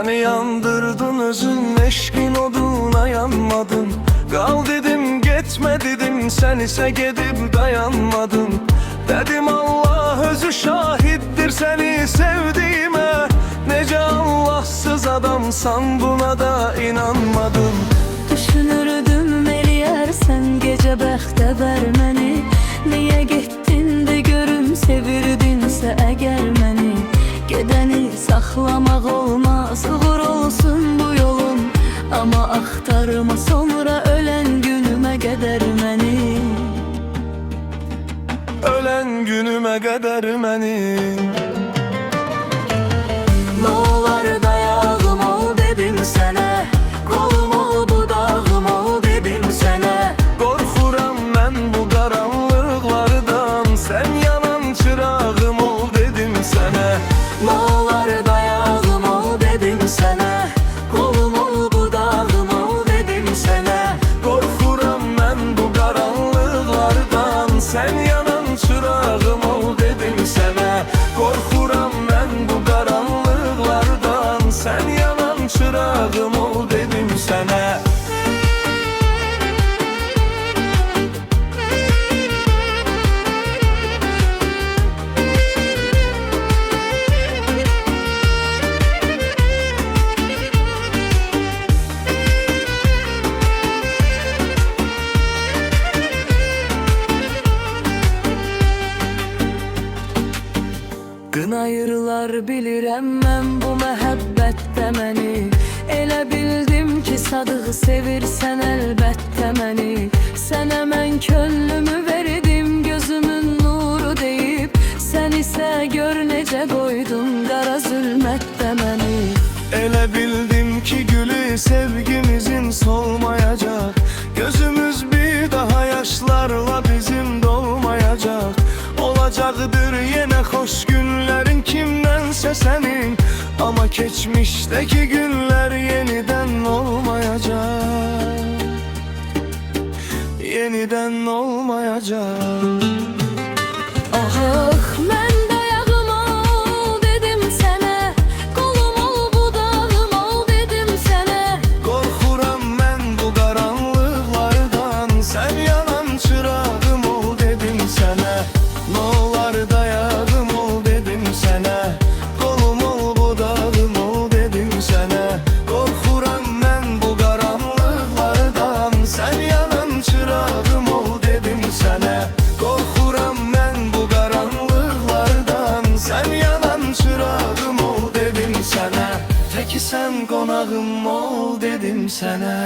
Beni yandırdın özün, eşkin oduna yanmadım. Kal dedim gitme dedim, sen ise gidip dayanmadın. Dedim Allah özü şahittir seni sevdiğime. Nece Allahsız adamsan, buna da inanmadım. Düşünürdüm eləyərsən gecə bəxtə ver məni. Niyə getdin de görüm sevirdinsə əgər məni. Gedəni saxlamaq olmaz, uğur olsun bu yolun. Amma axtarma sonra ölən günümə qədər məni. Ölən günümə qədər məni. Nə olar dayağım ol dedim sənə, qolum ol budağım ol dedim sənə. Qorxuram mən bu qaranlıqlardan, sən yanan çırağım ol dedim sənə. Nə olar dayağım ol dedim sənə, qolum ol budağım ol dedim sənə. Qorxuram mən bu qaranlıqlardan, sən yanan çırağım ol dedim sənə. Qorxuram mən bu qaranlıqlardan, sən yanan çırağım ol dedim sənə. Qınayırlar bilirəm mən bu məhəbbətdə məni. Elə bildim ki sadığı sevirsən əlbəttə məni. Sənə mən könlümü verdim gözümün nuru deyib. Sən isə gör necə qoydun qara zülmətdə məni. Elə bildim ki gülü sevgimizin solmayacak. Gözümüz bir daha yaşlarla bizim dolmayacak. Olacaqdır yenə xoş günlərin kimdənsə sənin. Ama keçmişdeki günlər yenidən olmayacak. Yenidən olmayacak. Ah mən dayağım ol dedim sənə, qolum ol budağım ol dedim sənə. Qorxuram mən bu qaranlıqlardan, sən yanan çırağım ol dedim sənə. Nə olar dayağım ol dedim sənə, qolum ol budağım ol dedim sənə. Qorxuram mən bu qaranlıqlardan, sən yanan çırağım ol dedim sənə. Qorxuram mən bu qaranlıqlardan, sən yanan çırağım ol dedim sənə. Təki sən qonağım ol dedim sənə.